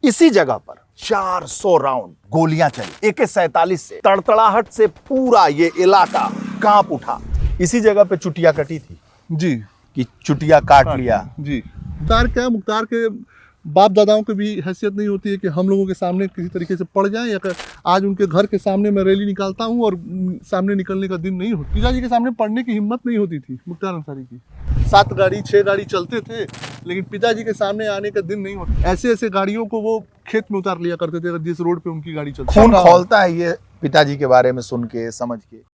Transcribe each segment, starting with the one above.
इसी जगह पर 400 राउंड गोलियां चली AK-47 से। तड़तड़ाहट से पूरा ये इलाका कांप उठा। इसी जगह पे चुटिया कटी थी जी, कि चुटिया काट लिया। जी। मुख्तार के बाप दादाओं की भी हैसियत नहीं होती है कि हम लोगों के सामने किसी तरीके से पड़ जाएं, या आज उनके घर के सामने मैं रैली निकालता हूं और सामने निकलने का दिन नहीं होता। पिताजी के सामने पड़ने की हिम्मत नहीं होती थी मुख्तार अंसारी की। 7 गाड़ी 6 गाड़ी चलते थे, लेकिन पिताजी के सामने आने का दिन नहीं होता। ऐसे ऐसे गाड़ियों को वो खेत में उतार लिया करते थे जिस रोड पे उनकी गाड़ी चलती। खून खौलता है ये पिताजी के बारे में सुन के, समझ के।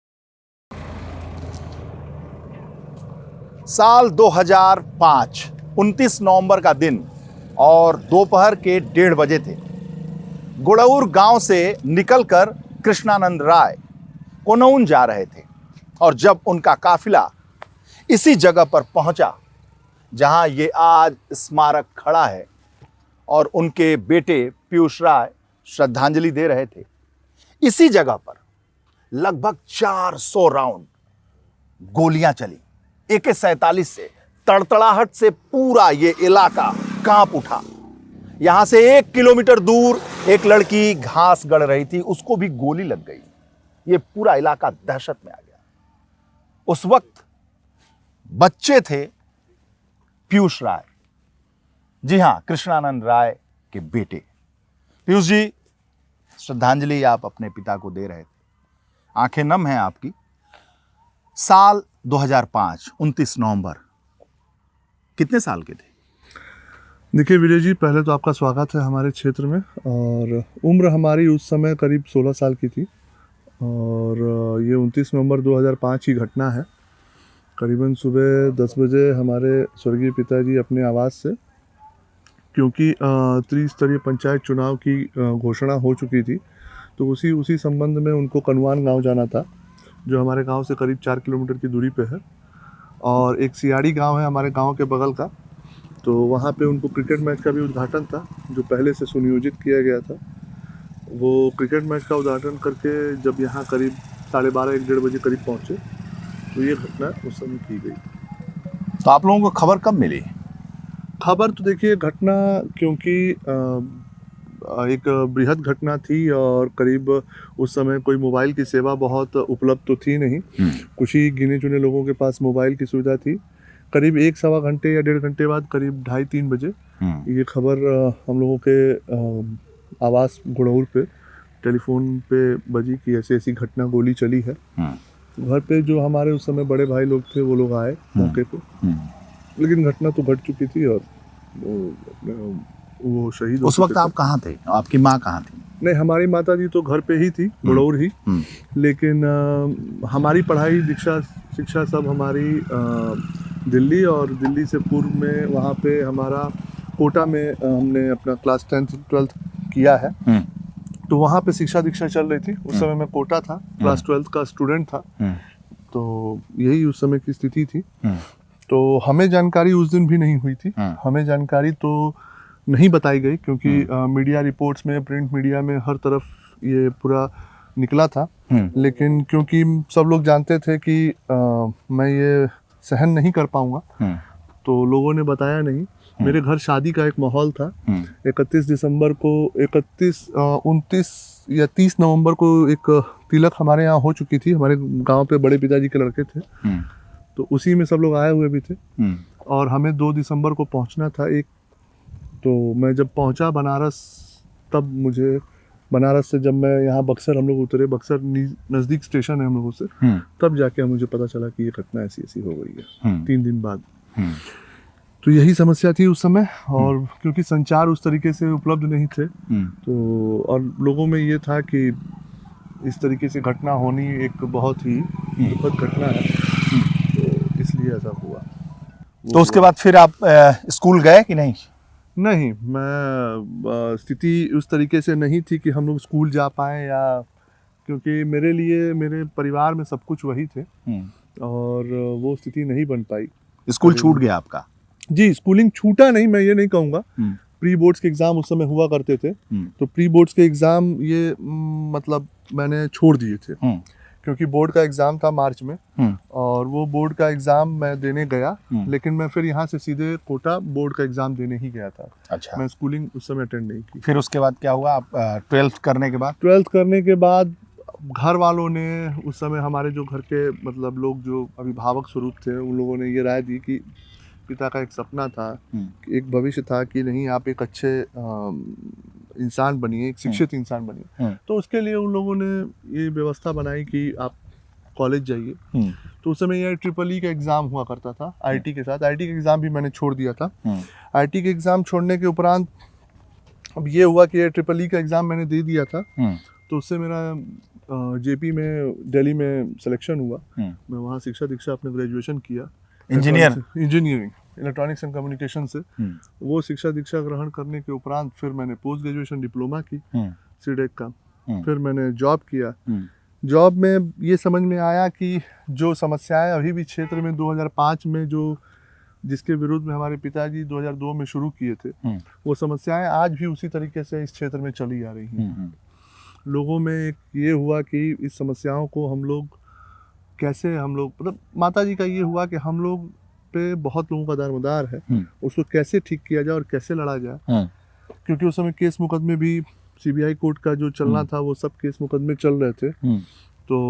साल 2005 29 नवंबर का दिन और दोपहर के 1:30 बजे थे। गुड़ौर गांव से निकलकर कृष्णानंद राय कोनौन जा रहे थे और जब उनका काफिला इसी जगह पर पहुंचा जहां ये आज स्मारक खड़ा है और उनके बेटे पीयूष राय श्रद्धांजलि दे रहे थे, इसी जगह पर लगभग 400 राउंड गोलियां चली AK-47 से। तड़तड़ाहट से पूरा ये इलाका कांप उठा। यहां से 1 किलोमीटर दूर एक लड़की घास गड़ रही थी, उसको भी गोली लग गई। ये पूरा इलाका दहशत में आ गया। उस वक्त बच्चे थे पीयूष राय, जी हां, कृष्णानंद राय के बेटे। पीयूष जी, श्रद्धांजलि आप अपने पिता को दे रहे थे, आंखें नम हैं आपकी। साल 2005 29 नवंबर, कितने साल के थे? देखिए विजय जी, पहले तो आपका स्वागत है हमारे क्षेत्र में। और उम्र हमारी उस समय करीब 16 साल की थी और ये 29 नवंबर 2005 की घटना है। करीबन सुबह 10 बजे हमारे स्वर्गीय पिताजी अपने आवास से, क्योंकि त्रिस्तरीय पंचायत चुनाव की घोषणा हो चुकी थी, तो उसी संबंध में उनको कनवान गांव जाना था, जो हमारे गांव से करीब 4 किलोमीटर की दूरी पे है। और एक सियाड़ी गांव है हमारे गांव के बगल का, तो वहाँ पे उनको क्रिकेट मैच का भी उद्घाटन था जो पहले से सुनियोजित किया गया था। वो क्रिकेट मैच का उद्घाटन करके जब यहाँ करीब 12:30 1:30 बजे करीब पहुँचे, तो ये घटना उस समय की गई। तो आप लोगों को खबर कब मिली? खबर तो देखिए, घटना क्योंकि एक बृहद घटना थी और करीब उस समय कोई मोबाइल की सेवा बहुत उपलब्ध तो थी नहीं। कुछ ही गिने चुने लोगों के पास मोबाइल की सुविधा थी। करीब 1-1.25 घंटे या 1.5 घंटे बाद, करीब 2:30-3 बजे ये खबर हम लोगों के आवास गुड़ौर पे टेलीफोन पे बजी कि ऐसी ऐसी घटना, गोली चली है। घर पे जो हमारे उस समय बड़े भाई लोग थे वो लोग आए मौके पे, लेकिन घटना तो घट चुकी थी और वो शहीद। उस वक्त आप कहाँ थे? आपकी माँ कहाँ थी? नहीं, हमारी माता जी तो घर पे ही थी, गुड़ौर ही। लेकिन हमारी पढ़ाई शिक्षा सब हमारी दिल्ली, और दिल्ली से पूर्व में वहाँ पे हमारा कोटा में हमने अपना क्लास 10th 12th किया है। तो वहाँ पे शिक्षा दीक्षा चल रही थी। उस समय मैं कोटा था, क्लास 12th का स्टूडेंट था। तो यही उस समय की स्थिति थी। तो हमें जानकारी उस दिन भी नहीं हुई थी। हमें जानकारी तो नहीं बताई गई, क्योंकि मीडिया रिपोर्ट्स में, प्रिंट मीडिया में हर तरफ ये पूरा निकला था। लेकिन क्योंकि सब लोग जानते थे कि मैं ये सहन नहीं कर पाऊंगा, तो लोगों ने बताया नहीं। मेरे घर शादी का एक माहौल था। 31 दिसंबर को 29 या 30 नवंबर को एक तिलक हमारे यहाँ हो चुकी थी। हमारे गांव पे बड़े पिताजी के लड़के थे, तो उसी में सब लोग आए हुए भी थे। और हमें 2 दिसंबर को पहुंचना था। तो मैं जब पहुंचा बनारस, तब मुझे बनारस से जब मैं यहाँ बक्सर हम लोग उतरे, बक्सर नज़दीक स्टेशन है हम लोगों से, तब जाके मुझे पता चला कि ये घटना ऐसी ऐसी हो गई है 3 दिन बाद। तो यही समस्या थी उस समय। और क्योंकि संचार उस तरीके से उपलब्ध नहीं थे, तो और लोगों में ये था कि इस तरीके से घटना होनी एक बहुत ही दुखद घटना है, तो इसलिए ऐसा हुआ। तो उसके बाद फिर आप स्कूल गए कि नहीं? नहीं, मैं स्थिति उस तरीके से नहीं थी कि हम लोग स्कूल जा पाएँ, या क्योंकि मेरे लिए मेरे परिवार में सब कुछ वही थे और वो स्थिति नहीं बन पाई। स्कूल छूट गया आपका? जी, स्कूलिंग छूटा नहीं, मैं ये नहीं कहूँगा। प्री बोर्ड्स के एग्ज़ाम उस समय हुआ करते थे, तो प्री बोर्ड्स के एग्ज़ाम ये मतलब मैंने छोड़ दिए थे, क्योंकि बोर्ड का एग्ज़ाम था मार्च में, और वो बोर्ड का एग्ज़ाम मैं देने गया, लेकिन मैं फिर यहाँ से सीधे कोटा बोर्ड का एग्ज़ाम देने ही गया था। अच्छा। मैं स्कूलिंग उस समय अटेंड नहीं की। फिर उसके बाद क्या हुआ? आप 12th करने के बाद? 12th करने के बाद घर वालों ने, उस समय हमारे जो घर के मतलब लोग जो अभिभावक स्वरूप थे, उन लोगों ने ये राय दी कि पिता का एक सपना था, एक भविष्य था कि नहीं आप एक अच्छे इंसान बनिए, एक शिक्षित इंसान बनिए। तो उसके लिए उन लोगों ने ये व्यवस्था बनाई कि आप कॉलेज जाइए। तो उस समय ये ट्रिपल ई का एग्ज़ाम हुआ करता था आईटी के साथ। आईटी का एग्ज़ाम भी मैंने छोड़ दिया था। आईटी के एग्ज़ाम छोड़ने के उपरांत अब ये हुआ कि ट्रिपल ई का एग्ज़ाम मैंने दे दिया था, तो उससे मेरा जेपी में दिल्ली में सिलेक्शन हुआ। मैं वहाँ शिक्षा दीक्षा अपने ग्रेजुएशन किया, इंजीनियरिंग इलेक्ट्रॉनिक्स एंड कम्युनिकेशन से। वो शिक्षा दीक्षा ग्रहण करने के उपरांत फिर मैंने पोस्ट ग्रेजुएशन डिप्लोमा की सीडेक का। फिर मैंने जॉब किया। जॉब में ये समझ में आया कि जो समस्याएं अभी भी क्षेत्र में 2005 में जो जिसके विरुद्ध में हमारे पिताजी 2002 में शुरू किए थे, वो समस्याएं आज भी उसी तरीके से इस क्षेत्र में चली आ रही हैं। लोगों में एक ये हुआ कि इस समस्याओं को हम लोग मतलब माता जी का ये हुआ कि हम लोग पे बहुत लोगों का दारोमदार है, उसको कैसे ठीक किया जाए और कैसे लड़ा जाए। क्योंकि उस समय केस मुकदमे भी सीबीआई कोर्ट का जो चलना था, वो सब केस मुकदमे चल रहे थे। तो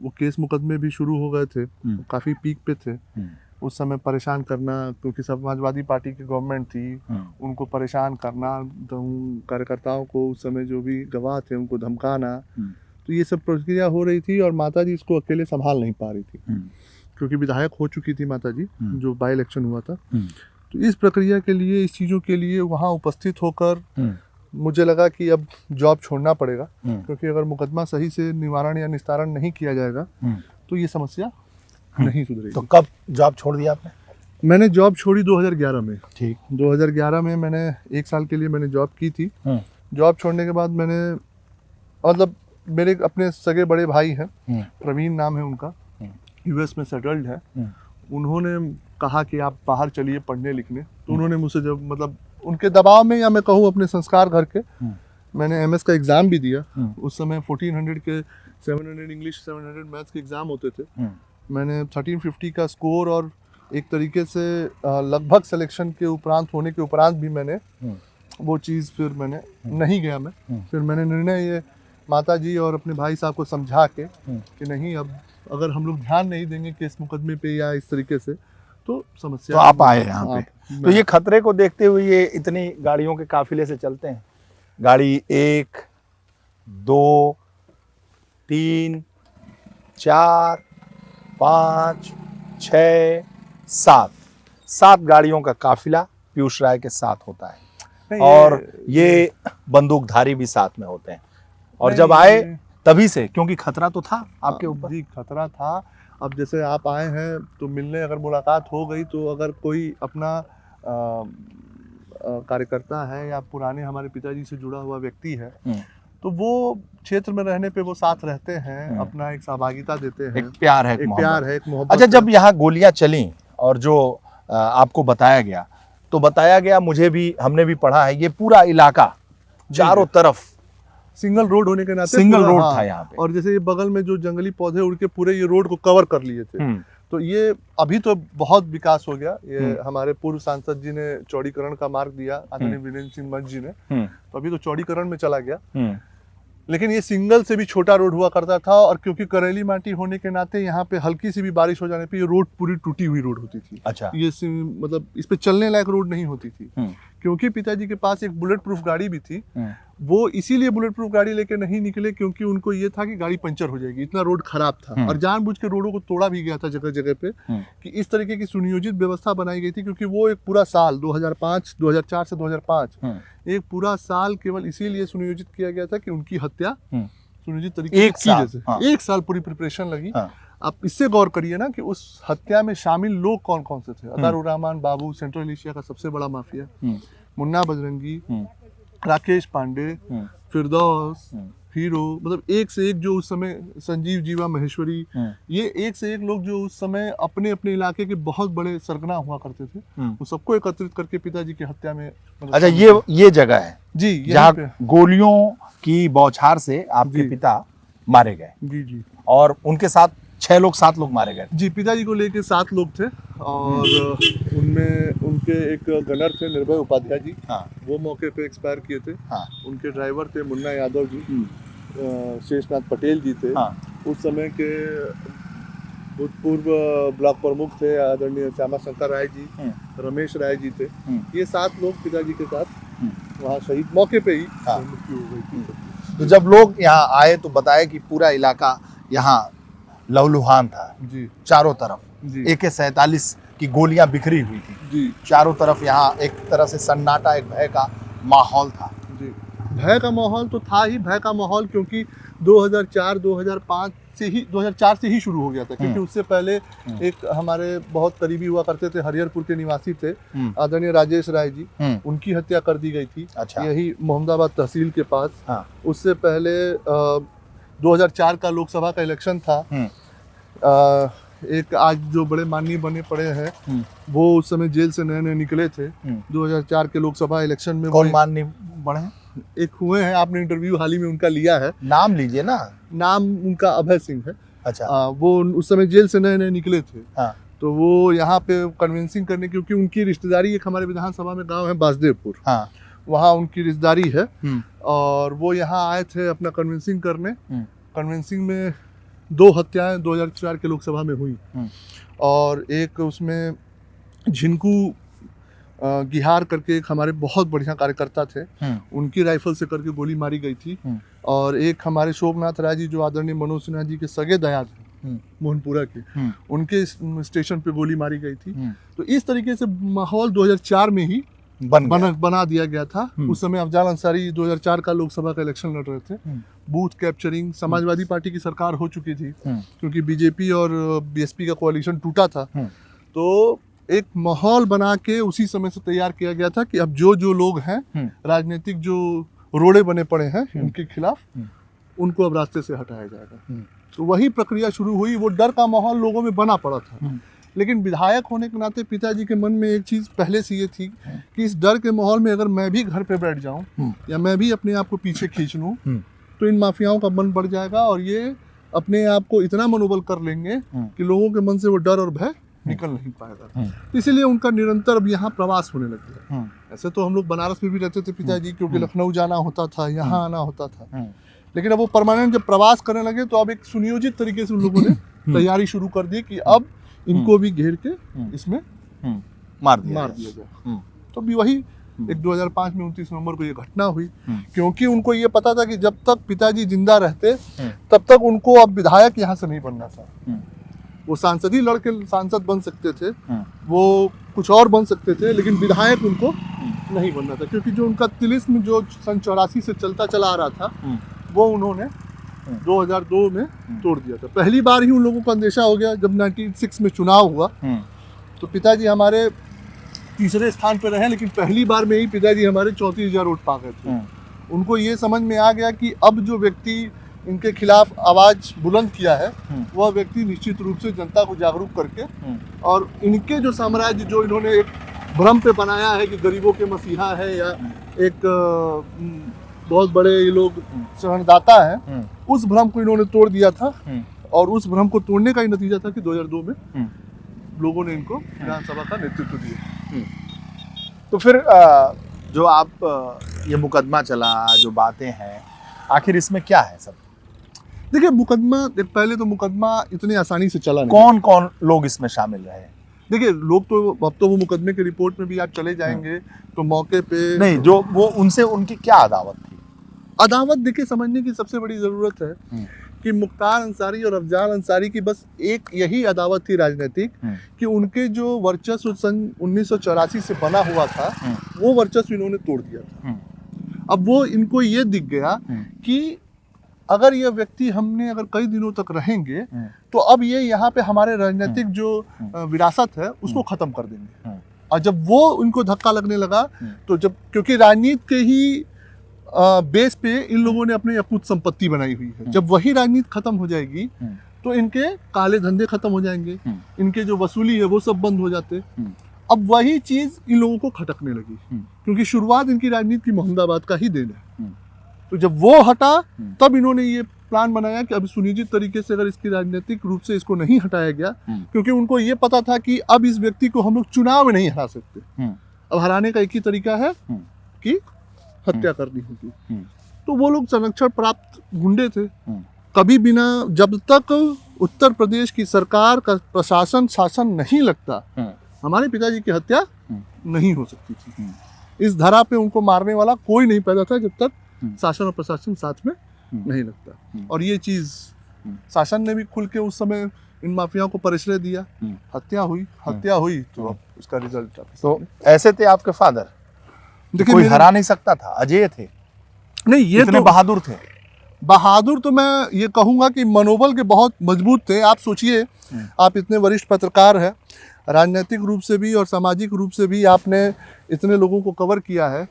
वो केस मुकदमे भी शुरू हो गए थे, काफ़ी पीक पे थे। उस समय परेशान करना, क्योंकि समाजवादी पार्टी की गवर्नमेंट थी, उनको परेशान करना, कार्यकर्ताओं को उस समय जो भी गवाह थे उनको धमकाना, तो ये सब प्रक्रिया हो रही थी। और माता जी इसको अकेले संभाल नहीं पा रही थी, क्योंकि विधायक हो चुकी थी माता जी, जो बाई इलेक्शन हुआ था। तो इस प्रक्रिया के लिए, इस चीज़ों के लिए वहाँ उपस्थित होकर मुझे लगा कि अब जॉब छोड़ना पड़ेगा, क्योंकि अगर मुकदमा सही से निवारण या निस्तारण नहीं किया जाएगा तो ये समस्या नहीं सुधरेगी। तो कब जॉब छोड़ दिया आपने? मैंने जॉब छोड़ी 2011 में। ठीक। 2011 में मैंने 1 साल के लिए मैंने जॉब की थी। जॉब छोड़ने के बाद मैंने, मतलब मेरे अपने सगे बड़े भाई हैं, प्रवीण नाम है उनका, यूएस में सेटल्ड है। उन्होंने कहा कि आप बाहर चलिए पढ़ने लिखने। तो उन्होंने मुझसे, जब मतलब उनके दबाव में या मैं कहूँ अपने संस्कार घर के, मैंने एमएस का एग्ज़ाम भी दिया। उस समय 1400 के 700 इंग्लिश 700 मैथ्स के एग्ज़ाम होते थे। मैंने 1350 का स्कोर और एक तरीके से लगभग सिलेक्शन के उपरांत होने के उपरांत भी मैंने वो चीज़ फिर मैंने नहीं गया मैं। फिर मैंने निर्णय ये माता जी और अपने भाई साहब को समझा के कि नहीं, अब अगर हम लोग ध्यान नहीं देंगे केस मुकदमे पे या इस तरीके से तो समस्या। तो आप आए यहाँ पे। तो ये खतरे को देखते हुए ये इतनी गाड़ियों के काफिले से चलते हैं? गाड़ी 1, 2, 3, 4, 5, 6, 7 गाड़ियों का काफिला पीयूष राय के साथ होता है, और ये बंदूकधारी भी साथ में होते हैं। और जब आए तभी से, क्योंकि खतरा तो था आपके ऊपर। जी, खतरा था। अब जैसे आप आए हैं तो मिलने, अगर मुलाकात हो गई तो अगर कोई अपना कार्यकर्ता है या पुराने हमारे पिताजी से जुड़ा हुआ व्यक्ति है, तो वो क्षेत्र में रहने पे वो साथ रहते हैं, अपना एक सहभागिता देते हैं, एक प्यार है, एक मोहब्बत। अच्छा, जब यहाँ गोलियां चली और जो आपको बताया गया, तो बताया गया, मुझे भी, हमने भी पढ़ा है, ये पूरा इलाका चारों तरफ सिंगल रोड होने के नाते सिंगल रोड था यहाँ पे, और जैसे ये बगल में जो जंगली पौधे उड़ के पूरे ये रोड को कवर कर लिए थे। तो ये अभी तो बहुत विकास हो गया। ये हमारे पूर्व सांसद जी ने चौड़ीकरण का मार्ग दिया, आदरणीय वीरेंद्र सिंह मंच जी ने, तो अभी तो चौड़ीकरण में चला गया। लेकिन ये सिंगल से भी छोटा रोड हुआ करता था, और क्योंकि करेली माटी होने के नाते यहाँ पे हल्की सी भी बारिश हो जाने पे ये रोड पूरी टूटी हुई रोड होती थी। अच्छा। ये मतलब इस पे चलने लायक रोड नहीं होती थी। क्योंकि पिताजी के पास एक बुलेट प्रूफ गाड़ी भी थी, वो इसीलिए बुलेट प्रूफ गाड़ी लेके नहीं निकले क्योंकि उनको ये था कि गाड़ी पंचर हो जाएगी, इतना रोड खराब था। और जानबूझ के रोडों को तोड़ा भी गया था जगह जगह पे, कि इस तरीके की सुनियोजित व्यवस्था बनाई गई थी। क्योंकि वो एक पूरा साल 2004 से 2005 एक पूरा साल केवल इसीलिए सुनियोजित किया गया था कि उनकी हत्या सुनियोजित तरीके से एक साल पूरी प्रिपरेशन लगी। आप इससे गौर करिए ना कि उस हत्या में शामिल लोग कौन कौन से थे। अतारुर रहमान बाबू, सेंट्रल एशिया का सबसे बड़ा माफिया, मुन्ना बजरंगी, राकेश पांडे, फिरदौस, हीरो, मतलब एक से एक जो उस समय, संजीव जीवा महेश्वरी, ये एक से एक लोग जो उस समय अपने अपने इलाके के बहुत बड़े सरगना हुआ करते थे, वो सबको एकत्रित करके पिताजी की हत्या में। अच्छा, ये जगह है जी, जहाँ गोलियों की बौछार से आपके पिता मारे गए जी जी और उनके साथ 7 लोग मारे गए। जी, पिताजी को लेके 7 लोग थे और उनमें उनके एक गनर थे निर्भय उपाध्याय जी, हाँ वो मौके पे एक्सपायर किए थे। हाँ उनके ड्राइवर थे मुन्ना यादव जी, शेषनाथ पटेल जी थे। हाँ उस समय के भूतपूर्व ब्लॉक प्रमुख थे आदरणीय श्यामा शंकर राय जी, रमेश राय जी थे। ये 7 लोग पिताजी के साथ वहाँ शहीद मौके पे ही हाँ। मृत्यु हो गई थी। तो जब लोग यहाँ आए तो बताया कि पूरा इलाका यहाँ लहूलुहान था, जी चारों तरफ जी AK-47 की गोलियां बिखरी हुई थी, जी चारों तरफ यहाँ एक तरह से सन्नाटा, एक भय का माहौल था। जी, भय का माहौल तो था ही, भय का माहौल क्योंकि 2004 से ही शुरू हो गया था, क्योंकि उससे पहले एक हमारे बहुत करीबी हुआ करते थे, हरिहरपुर के निवासी थे आदरणीय राजेश राय जी, उनकी हत्या कर दी गई थी। अच्छा। यही मोहम्मदाबाद तहसील के पास। हाँ। उससे पहले 2004 का लोकसभा का इलेक्शन था। एक आज जो बड़े माननीय बने पड़े हैं वो उस समय जेल से नए नए निकले थे। 2004 के लोकसभा इलेक्शन में कौन माननीय बने हैं? एक हुए हैं, आपने इंटरव्यू हाल ही में उनका लिया है, नाम लीजिए ना। नाम उनका अभय सिंह है। अच्छा। वो उस समय जेल से नए नए निकले थे। हाँ। तो वो यहाँ पे कन्विंसिंग करने, क्योंकि उनकी रिश्तेदारी एक हमारे विधानसभा में गांव है बासदेवपुर, हाँ। वहाँ उनकी रिश्तेदारी है और वो यहाँ आए थे अपना कन्विंसिंग करने। कन्विंसिंग में 2 हत्याएं 2004 के लोकसभा में हुई और एक उसमें झिनकू गिहार करके एक हमारे बहुत बढ़िया कार्यकर्ता थे, उनकी राइफल से करके गोली मारी गई थी। और एक हमारे शोभनाथ राय जी जो आदरणीय मनोज सिन्हा जी के सगे दया थे मोहनपुरा के, उनके स्टेशन पे गोली मारी गई थी। तो इस तरीके से माहौल 2004 में ही बना दिया गया था। उस समय अफजाल अंसारी 2004 का लोकसभा का इलेक्शन लड़ रहे थे। बूथ कैप्चरिंग, समाजवादी पार्टी की सरकार हो चुकी थी क्योंकि बीजेपी और बीएसपी का कोalition टूटा था। तो एक माहौल बना के उसी समय से तैयार किया गया था कि अब जो लोग हैं राजनीतिक जो रोड़े बने पड़े हैं उनके खिलाफ, उनको अब रास्ते से हटाया जाएगा। तो वही प्रक्रिया शुरू हुई। वो डर का माहौल लोगों में बना पड़ा था, लेकिन विधायक होने के नाते पिताजी के मन में एक चीज़ पहले से ये थी कि इस डर के माहौल में अगर मैं भी घर पे बैठ जाऊं या मैं भी अपने आप को पीछे खींच लूं तो इन माफियाओं का मन बढ़ जाएगा और ये अपने आप को इतना मनोबल कर लेंगे कि लोगों के मन से वो डर और भय निकल नहीं पाएगा। इसीलिए उनका निरंतर अब यहाँ प्रवास होने लग गया। ऐसे तो हम लोग बनारस में भी रहते थे पिताजी, क्योंकि लखनऊ जाना होता था, यहाँ आना होता था, लेकिन अब वो परमानेंट जब प्रवास करने लगे तो अब एक सुनियोजित तरीके से उन लोगों ने तैयारी शुरू कर दी कि अब इनको भी घेर के इसमें मार दिया गया। तो भी वही एक 2005 में 29 नवंबर को ये घटना हुई, क्योंकि उनको ये पता था कि जब तक पिताजी जिंदा रहते तब तक उनको अब विधायक यहाँ से नहीं बनना था। वो सांसद ही लड़के सांसद बन सकते थे, वो कुछ और बन सकते थे, लेकिन विधायक उनको नहीं बनना था, क्योंकि जो उनका तिलिस्म जो सन 84 से चलता चला आ रहा था वो उन्होंने 2002 में तोड़ दिया था। पहली बार ही उन लोगों को अंदेशा हो गया जब 96 में चुनाव हुआ। तो पिताजी हमारे तीसरे स्थान पर रहे, लेकिन पहली बार में ही पिताजी हमारे 34,000 वोट पा गए थे। उनको ये समझ में आ गया कि अब जो व्यक्ति इनके खिलाफ आवाज बुलंद किया है वह व्यक्ति निश्चित रूप से जनता को जागरूक करके और इनके जो साम्राज्य जो इन्होंने एक भ्रम पे बनाया है कि गरीबों के मसीहा है या एक बहुत बड़े ये लोग शरणदाता हैं, उस भ्रम को इन्होंने तोड़ दिया था। और उस भ्रम को तोड़ने का ही नतीजा था कि 2002 में लोगों ने इनको विधानसभा का नेतृत्व दिया। तो फिर जो आप ये मुकदमा चला, जो बातें हैं, आखिर इसमें क्या है सब? देखिए, मुकदमा पहले तो मुकदमा इतनी आसानी से चला नहीं। कौन कौन लोग इसमें शामिल रहे? देखिए, लोग तो अब तो वो मुकदमे के रिपोर्ट में भी आप चले जाएंगे तो मौके पे नहीं, जो वो उनसे उनकी क्या अदावत थी? अदावत देखिए समझने की सबसे बड़ी जरूरत है कि मुख्तार अंसारी और अफजाल अंसारी की बस एक यही अदावत थी राजनीतिक, कि उनके जो वर्चस्व सन 1984 से बना हुआ था वो वर्चस्व इन्होंने तोड़ दिया था। अब वो इनको ये दिख गया कि अगर ये व्यक्ति हमने अगर कई दिनों तक रहेंगे तो अब ये यहाँ पे हमारे राजनीतिक जो विरासत है उसको खत्म कर देंगे। और जब वो उनको धक्का लगने लगा तो जब, क्योंकि राजनीति के ही बेस पे इन लोगों ने अपनी अकूत संपत्ति बनाई हुई है, जब वही राजनीति खत्म हो जाएगी तो इनके काले धंधे खत्म हो जाएंगे, इनके जो वसूली है वो सब बंद हो जाते। अब वही चीज इन लोगों को खटकने लगी, क्योंकि शुरुआत इनकी राजनीति की मोहम्मदाबाद का ही देन है। तो जब वो हटा तब इन्होंने ये प्लान बनाया कि अब सुनियोजित तरीके से अगर इसकी राजनीतिक रूप से इसको नहीं हटाया गया, क्योंकि उनको ये पता था कि अब इस व्यक्ति को हम लोग चुनाव में नहीं हरा सकते, अब हराने का एक ही तरीका है कि हत्या करनी होगी। तो वो लोग संरक्षण प्राप्त गुंडे थे, कभी बिना, जब तक उत्तर प्रदेश की सरकार का प्रशासन शासन नहीं लगता, हमारे पिताजी की हत्या नहीं हो सकती थी। इस धरा पे उनको मारने वाला कोई नहीं पैदा था जब तक शासन और प्रशासन साथ में नहीं लगता। और ये चीज शासन ने भी खुल के उस समय इन माफियाओं को परिश्रय दिया, हत्या हुई तो अब उसका रिजल्ट। तो ऐसे थे आपके फादर, देखिए कोई हरा नहीं सकता था, अजय थे, नहीं ये इतने तो बहादुर थे। बहादुर तो मैं ये कहूँगा कि मनोबल के बहुत मजबूत थे। आप सोचिए, आप इतने वरिष्ठ पत्रकार हैं, राजनीतिक रूप से भी और सामाजिक रूप से भी आपने इतने लोगों को कवर किया है।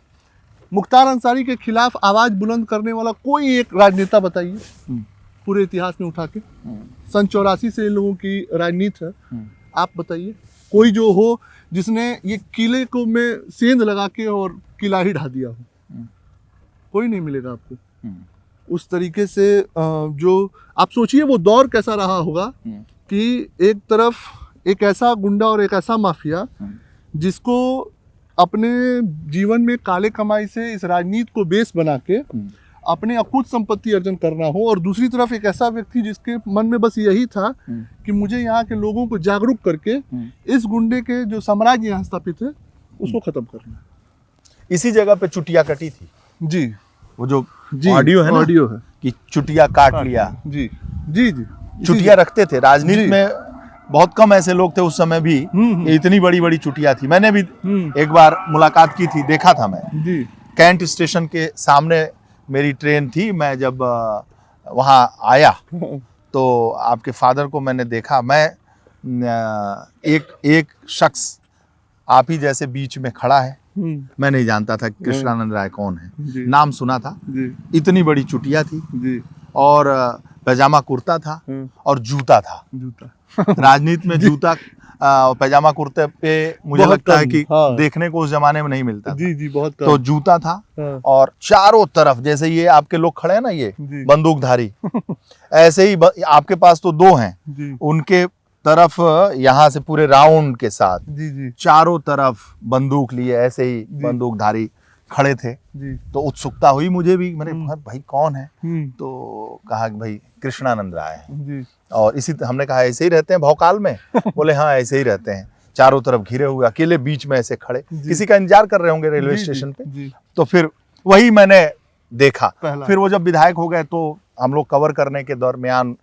मुख्तार अंसारी के खिलाफ आवाज़ बुलंद करने वाला कोई एक राजनेता बताइए पूरे इतिहास में उठा के। सन 84 से इन लोगों की राजनीति है, आप बताइए कोई जो हो जिसने ये किले को में सेंध लगा के और किला ही ढा दिया हो, कोई नहीं मिलेगा आपको। उस तरीके से जो आप सोचिए वो दौर कैसा रहा होगा कि एक तरफ एक ऐसा गुंडा और एक ऐसा माफिया जिसको अपने जीवन में काले कमाई से इस राजनीति को बेस बना के अपने अकूत संपत्ति अर्जन करना हो, और दूसरी तरफ एक ऐसा व्यक्ति जिसके मन में बस यही था कि मुझे यहाँ के लोगों को जागरूक करके इस गुंडे के जो साम्राज्य यहाँ स्थापित है उसको खत्म करना। इसी जगह पे चुटिया कटी थी जी, वो जो ऑडियो है ना, ऑडियो है कि चुटिया काट लिया। जी जी जी, चुटिया रखते थे राजनीति में, बहुत कम ऐसे लोग थे उस समय भी, इतनी बड़ी बड़ी चुटिया थी। मैंने भी एक बार मुलाकात की थी, देखा था मैं जी। कैंट स्टेशन के सामने मेरी ट्रेन थी, मैं जब वहाँ आया तो आपके फादर को मैंने देखा। मैं एक शख्स आप ही जैसे बीच में खड़ा है, मैं नहीं जानता था कृष्णानंद राय कौन है, नाम सुना था, इतनी बड़ी चुटिया थी जी। और पैजामा कुर्ता था और जूता था। राजनीति में जूता पैजामा कुर्ते पे मुझे लगता है कि देखने को उस जमाने में नहीं मिलता था। जी जी, बहुत कम। तो जूता था और चारों तरफ जैसे ये आपके लोग खड़े हैं ना, ये बंदूकधारी ऐसे ही आपके पास तो दो हैं, उनके तरफ यहाँ से पूरे राउंड के साथ जी चारों तरफ बंदूक लिए ऐसे ही बंदूकधारी खड़े थे जी। तो उत्सुकता हुई मुझे भी, मैंने कहा भाई कौन है, तो कहा कि भाई कृष्णानंद राय है जी। और इसी हमने कहा ऐसे ही रहते हैं भौकाल में बोले हाँ ऐसे ही रहते हैं, चारों तरफ घिरे हुए अकेले बीच में ऐसे खड़े, किसी का इंतजार कर रहे होंगे रेलवे स्टेशन पे। तो फिर वही मैंने देखा। फिर वो जब विधायक हो गए तो हम लोग कवर करने के दरमियान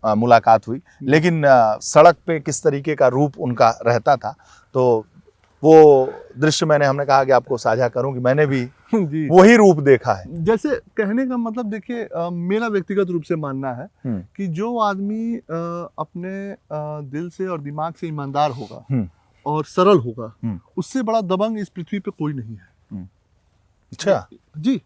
मुलाकात हुई, लेकिन सड़क पे किस तरीके का रूप उनका रहता था, तो वो दृश्य हमने कहा कि आपको साझा करूं कि मैंने भी वही रूप देखा है। जैसे कहने का मतलब देखिए, मेरा व्यक्तिगत रूप से मानना है कि जो आदमी अपने दिल से और दिमाग से ईमानदार होगा और सरल होगा, उससे बड़ा दबंग इस पृथ्वी पे कोई नहीं है। अच्छा जी,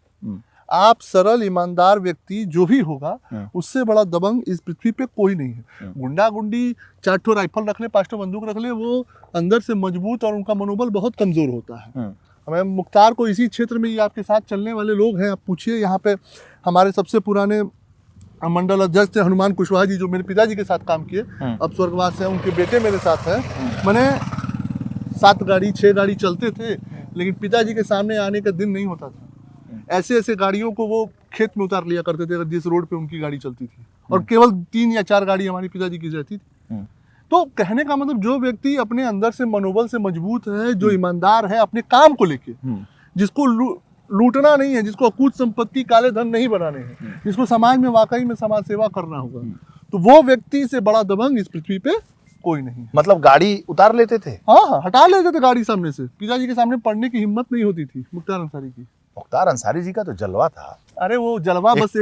आप सरल ईमानदार व्यक्ति जो भी होगा उससे बड़ा दबंग इस पृथ्वी पे कोई नहीं है। गुंडा गुंडी 4 ठो राइफल रख ले, 5 ठो बंदूक रख ले, वो अंदर से मजबूत और उनका मनोबल बहुत कमजोर होता है। हमें मुख्तार को इसी क्षेत्र में, ये आपके साथ चलने वाले लोग हैं, आप पूछिए यहाँ पे हमारे सबसे पुराने मंडल अध्यक्ष थे हनुमान कुशवाहा जी, जो मेरे पिताजी के साथ काम किए, अब स्वर्गवास है, उनके बेटे मेरे साथ हैं। मैंने 7 गाड़ी 6 गाड़ी चलते थे, लेकिन पिताजी के सामने आने का दिन नहीं होता था। ऐसे ऐसे गाड़ियों को वो खेत में उतार लिया करते थे जिस रोड पे उनकी गाड़ी चलती थी, और केवल 3 या 4 गाड़ी हमारे पिताजी की रहती थी। तो कहने का मतलब, जो व्यक्ति अपने अंदर से मनोबल से मजबूत है, जो ईमानदार है अपने काम को लेके, जिसको लूटना नहीं है, जिसको अकूत संपत्ति काले धन नहीं बनाने हैं, जिसको समाज में वाकई में समाज सेवा करना होगा, तो वो व्यक्ति से बड़ा दबंग इस पृथ्वी पे कोई नहीं है। मतलब गाड़ी उतार लेते थे? हाँ, हटा लेते थे गाड़ी सामने से। पिताजी के सामने पढ़ने की हिम्मत नहीं होती थी मुख्तार अंसारी की। मुख्तार अंसारी जी का तो जलवा था। अरे वो जलवा बस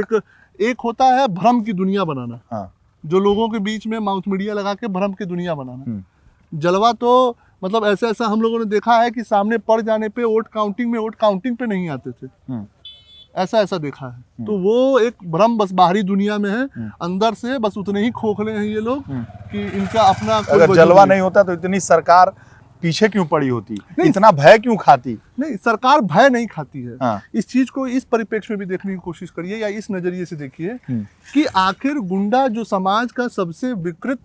एक होता है भ्रम की दुनिया बनाना। हाँ। जो लोगों के बीच में माउथ मीडिया लगा के भ्रम की दुनिया बनाना। जलवा तो मतलब ऐसा हम लोगों ने देखा है कि सामने पड़ जाने पे वोट काउंटिंग पे नहीं आते थे, ऐसा देखा है। तो वो एक भ्रम बस बाहरी दुनिया में है, अंदर से बस उतने ही खोखले हैं ये लोग कि इनका अपना अगर जलवा नहीं होता तो इतनी सरकार पीछे क्यों पड़ी होती, नहीं। इतना भय क्यों खाती? नहीं, सरकार भय नहीं खाती है। हाँ। इस चीज को इस परिप्रेक्ष्य में भी देखने की कोशिश करिए या इस नजरिए से देखिए कि आखिर गुंडा जो समाज का सबसे विकृत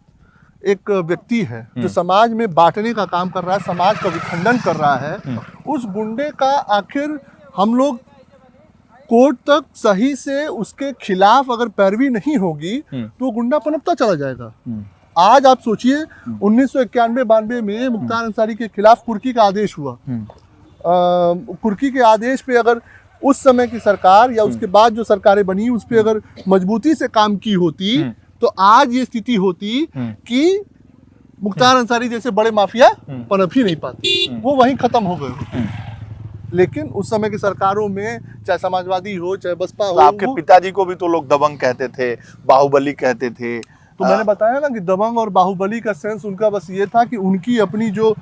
एक व्यक्ति है, जो समाज में बांटने का काम कर रहा है, समाज का विखंडन कर रहा है, उस गुंडे का आखिर हम लोग कोर्ट तक सही से उसके खिलाफ अगर पैरवी नहीं होगी तो गुंडा पनपता चला जाएगा। आज आप सोचिए 1991-92 में मुख्तार अंसारी के खिलाफ कुर्की का आदेश हुआ। कुर्की के आदेश पे अगर उस समय की सरकार या उसके बाद जो सरकारें बनी उस पे अगर मजबूती से काम की होती तो आज ये स्थिति होती कि मुख्तार अंसारी जैसे बड़े माफिया पनप ही नहीं पाते, वो वहीं खत्म हो गए। लेकिन उस समय की सरकारों में चाहे समाजवादी हो चाहे बसपा हो, तो आपके पिताजी को भी तो लोग दबंग कहते थे, बाहुबली कहते थे। तो मैंने बताया ना कि दबंग और बाहुबली का सेंस उनका बस ये था कि उनकी अपनी जो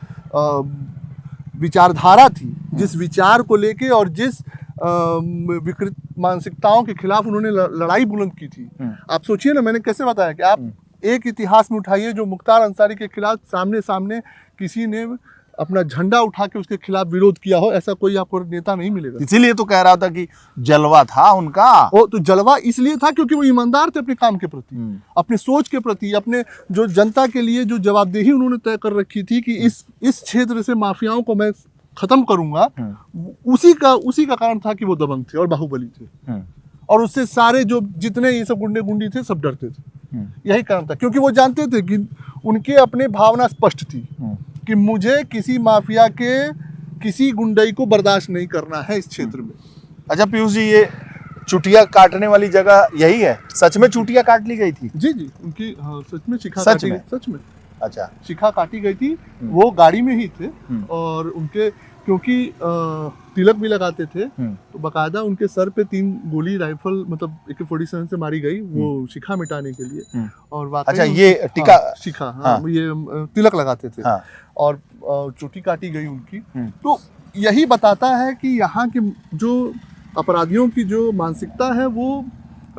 विचारधारा थी, जिस विचार को लेके और जिस विकृत मानसिकताओं के खिलाफ उन्होंने लड़ाई बुलंद की थी। आप सोचिए ना, मैंने कैसे बताया कि आप एक इतिहास में उठाइए जो मुख्तार अंसारी के खिलाफ सामने सामने किसी ने अपना झंडा उठा के उसके खिलाफ विरोध किया हो, ऐसा कोई आपको नेता नहीं मिलेगा। इसीलिए तो कह रहा था कि जलवा था उनका। वो तो जलवा इसलिए था क्योंकि वो ईमानदार थे अपने काम के प्रति, अपने सोच के प्रति, अपने जो जनता के लिए जो जवाबदेही उन्होंने तय कर रखी थी कि इस क्षेत्र से माफियाओं को मैं खत्म करूंगा, उसी का कारण था कि वो दबंग थे और बाहुबली थे। और उससे सारे जो जितने ये सब गुंडे गुंडी थे सब डरते थे। यही कारण था, क्योंकि वो जानते थे कि उनके अपने भावना स्पष्ट थी कि मुझे किसी माफिया के किसी गुंडई को बर्दाश्त नहीं करना है इस क्षेत्र में। अच्छा पीयूष जी, ये चुटिया काटने वाली जगह यही है? सच में चुटिया काट ली गई थी? जी जी, उनकी सच में शिखा सच काटी में? गई, सच में अच्छा, शिखा काटी गई थी। वो गाड़ी में ही थे और उनके क्योंकि तिलक भी लगाते थे तो बकायदा उनके सर पे 3 गोली राइफल मतलब AK-47 से मारी गई, वो शिखा मिटाने के लिए। और वाकई अच्छा, ये टीका शिखा, हाँ, ये तिलक लगाते थे। हाँ। और चोटी काटी गई उनकी। तो यही बताता है कि यहाँ के जो अपराधियों की जो मानसिकता है वो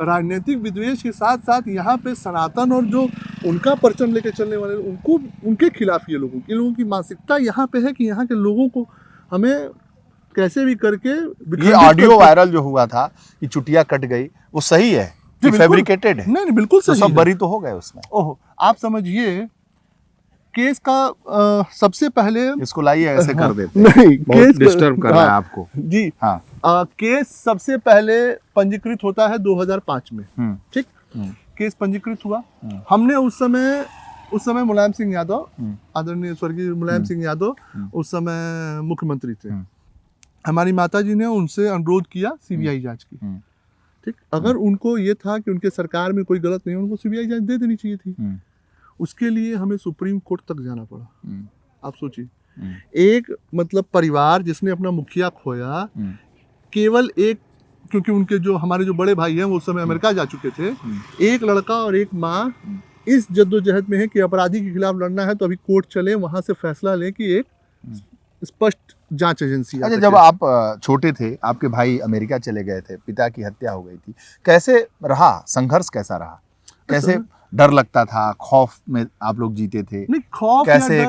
राजनीतिक विद्वेष के साथ साथ यहाँ पे सनातन और जो उनका परचम लेके चलने वाले उनको उनके खिलाफ ये लोगों की मानसिकता यहाँ पे है कि यहाँ के लोगों को हमें कैसे भी करके ये ऑडियो वायरल जो हुआ था कि चुटिया कट गई, वो सही है कि फैब्रिकेटेड है? नहीं, बिल्कुल सही तो सब है। बरी तो हो गए उसमें। ओहो, आप समझिए केस का सबसे पहले इसको लाइए ऐसे कर देते नहीं, बहुत डिस्टर्ब कर रहा है आपको जी। हाँ। केस सबसे पहले पंजीकृत होता है 2005 में, ठीक। केस पंजीकृत हुआ। हमने उस समय मुलायम सिंह यादव, आदरणीय स्वर्गीय मुलायम सिंह यादव उस समय मुख्यमंत्री थे। हमारी माताजी ने उनसे अनुरोध किया CBI जांच की, ठीक। अगर उनको ये था कि उनके सरकार में कोई गलत नहीं है, उनको CBI जांच दे देनी चाहिए थी। उसके लिए हमें सुप्रीम कोर्ट तक जाना पड़ा। आप सोचिए, एक मतलब परिवार जिसने अपना मुखिया खोया, केवल एक, क्योंकि उनके जो हमारे जो बड़े भाई हैं वो उस समय अमेरिका जा चुके थे, एक लड़का और एक माँ इस जद्दोजहद में है कि अपराधी के खिलाफ लड़ना है तो अभी कोर्ट चले, वहां से फैसला लें कि एक स्पष्ट जांच एजेंसी। अच्छा, जब आप छोटे थे, आपके भाई अमेरिका चले गए थे, पिता की हत्या हो गई थी, कैसे रहा संघर्ष? कैसा रहा? कैसे डर लगता था? खौफ में आप लोग जीते थे? नहीं, खौफ कैसे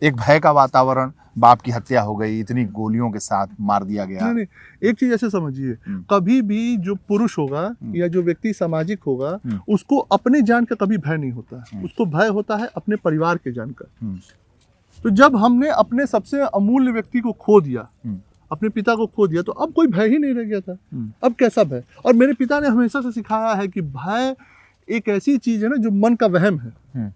एक भय का वातावरण, बाप की हत्या हो गई, इतनी गोलियों के साथ मार दिया गया। नहीं, एक चीज ऐसे समझिए, कभी भी जो पुरुष होगा या जो व्यक्ति सामाजिक होगा उसको अपने जान का कभी भय नहीं होता है, उसको भय होता है अपने परिवार के जान का। तो जब हमने अपने सबसे अमूल्य व्यक्ति को खो दिया, अपने पिता को खो दिया, तो अब कोई भय ही नहीं रह गया था। अब कैसा भय? और मेरे पिता ने हमेशा से सिखाया है कि भय एक ऐसी चीज है ना जो मन का वहम है।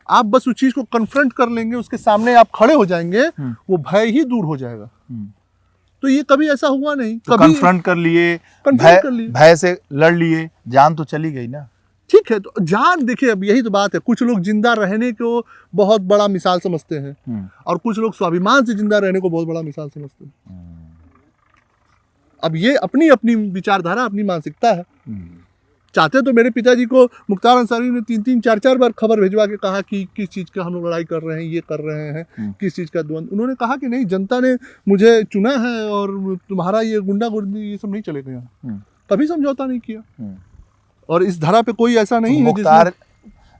आप बस उस चीज को कन्फ्रंट कर लेंगे, उसके सामने आप खड़े हो जाएंगे, वो भय ही दूर हो जाएगा। तो ये कभी ऐसा हुआ नहीं। तो कभी कन्फ्रंट कर लिए, लिए, भय से लड़ लिए, जान तो चली गई ना। ठीक है, तो जान, देखिए अब यही तो बात है, कुछ लोग जिंदा रहने को बहुत बड़ा मिसाल समझते हैं और कुछ लोग स्वाभिमान से जिंदा रहने को बहुत बड़ा मिसाल समझते हैं। अब ये अपनी अपनी विचारधारा, अपनी मानसिकता है। चाहते तो मेरे पिताजी को मुख्तार अंसारी ने 3-3, 4-4 बार खबर भिजवा के कहा कि किस चीज़ का हम लोग लड़ाई कर रहे हैं, ये कर रहे हैं, किस चीज़ का द्वंद। उन्होंने कहा कि नहीं, जनता ने मुझे चुना है और तुम्हारा ये गुंडागर्दी ये सब नहीं चलेगा यहाँ। कभी समझौता नहीं किया। और इस धरा पे कोई ऐसा नहीं है। मुख्तार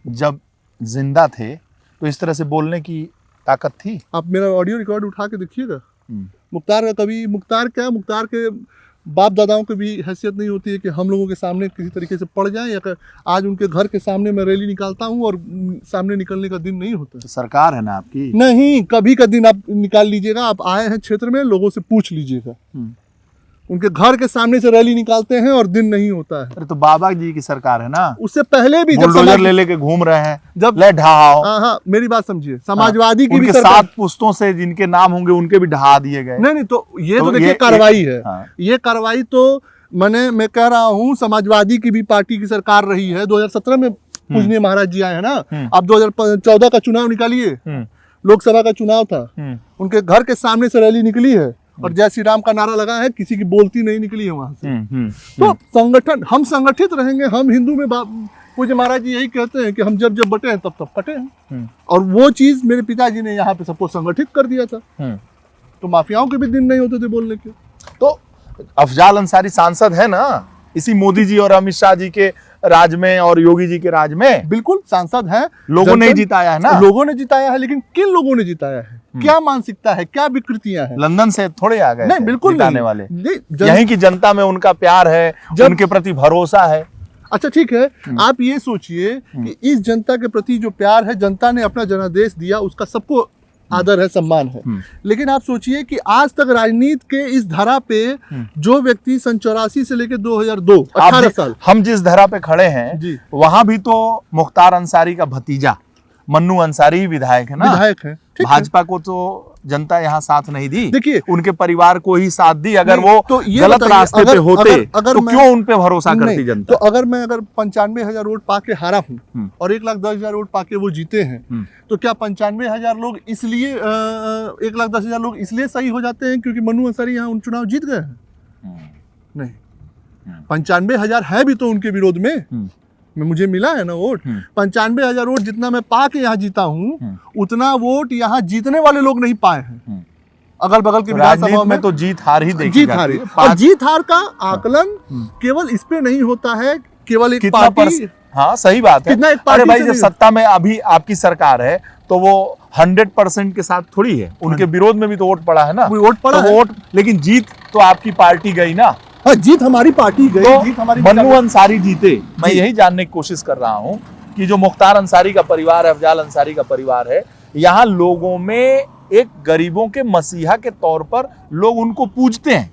जब जिंदा थे तो इस तरह से बोलने की ताकत थी। आप मेरा ऑडियो रिकॉर्ड उठा के देखिएगा। मुख्तार का कभी, मुख्तार के बाप दादाओं की भी हैसियत नहीं होती है कि हम लोगों के सामने किसी तरीके से पड़ जाएं, या आज उनके घर के सामने मैं रैली निकालता हूं और सामने निकलने का दिन नहीं होता। तो सरकार है ना आपकी। नहीं, कभी का दिन आप निकाल लीजिएगा। आप आए हैं क्षेत्र में, लोगों से पूछ लीजिएगा, उनके घर के सामने से रैली निकालते हैं और दिन नहीं होता है। अरे तो बाबा जी की सरकार है ना, उससे पहले भी जब बुलडोजर ले लेके घूम रहे हैं, जब ले ढहाओ। हाँ, मेरी बात समझिए, समाजवादी की भी उनके सरकार, 7 पुश्तों से जिनके नाम होंगे उनके भी ढहा दिए गए। नहीं तो ये तो तो देखिए ये कार्रवाई है। हाँ। ये कार्रवाई तो मैं कह रहा हूँ समाजवादी की भी पार्टी की सरकार रही है। 2017 में पूजनीय महाराज जी आए हैं ना, अब 2014 का चुनाव निकालिए, लोकसभा का चुनाव था, उनके घर के सामने से रैली निकली है और जय श्री राम का नारा लगा है, किसी की बोलती नहीं निकली है वहां से। तो संगठन, हम संगठित रहेंगे। हम हिंदू में पूज्य महाराज जी यही कहते हैं कि हम जब जब बटे हैं तब तब कटे हैं, और वो चीज मेरे पिताजी ने यहाँ पे सबको संगठित कर दिया था। तो माफियाओं के भी दिन नहीं होते थे बोलने के। तो अफजाल अंसारी सांसद है ना इसी मोदी जी और अमित शाह जी के राज में और योगी जी के राज में। बिल्कुल सांसद है, लोगों ने जिताया है ना। लोगों ने जिताया है, लेकिन किन लोगों ने जिताया है, क्या मानसिकता है, क्या विकृतियां हैं? लंदन से थोड़े आ गए नहीं, बिल्कुल जिताने नहीं वाले। नहीं, यहीं की जनता में उनका प्यार है, उनके प्रति भरोसा है। अच्छा ठीक है, आप ये सोचिए कि इस जनता के प्रति जो प्यार है, जनता ने अपना जनादेश दिया, उसका सबको आदर है, सम्मान है। लेकिन आप सोचिए कि आज तक राजनीति के इस धारा पे जो व्यक्ति सन 84 से लेकर 2002 18 साल, हम जिस धारा पे खड़े हैं जी, वहां भी तो मुख्तार अंसारी का भतीजा मन्नू अंसारी विधायक है ना, विधायक है। भाजपा को तो जनता यहाँ साथ नहीं दी, देखिए उनके परिवार को ही साथ दी। अगर वो तो ये गलत रास्ते पे होते अगर तो क्यों उन पे भरोसा करती जनता? तो अगर 95,000 वोट पाके हारा हूँ और 1,10,000 वोट पाके वो जीते हैं, तो क्या 95,000 लोग इसलिए 1,10,000 लोग इसलिए सही हो जाते हैं क्योंकि मन्नू अंसारी यहाँ चुनाव जीत गए हैं? नहीं, 95,000 है भी तो उनके विरोध में मुझे मिला है ना वोट। 95,000 वोट जितना मैं पा के यहाँ जीता हूँ, उतना वोट यहाँ जीतने वाले लोग नहीं पाए हैं। अगल बगल के विधानसभा में तो जीत हार ही देखी जीत हार, और जीत हार का आकलन केवल इस पे नहीं होता है, केवल एक पार्टी। हाँ सही बात है। कितना एक अरे भाई जब सत्ता में अभी आपकी सरकार है तो वो 100% के साथ थोड़ी है, उनके विरोध में भी तो वोट पड़ा है ना। वोट पड़ा तो वोट, लेकिन जीत तो आपकी पार्टी गई ना। हाँ, जीत हमारी पार्टी गई, तो जीत हमारी मन्नू अंसारी जीते। मैं यही जानने की कोशिश कर रहा हूँ कि जो मुख्तार अंसारी का परिवार है, अफजाल अंसारी का परिवार है, यहाँ लोगों में एक गरीबों के मसीहा के तौर पर लोग उनको पूजते हैं,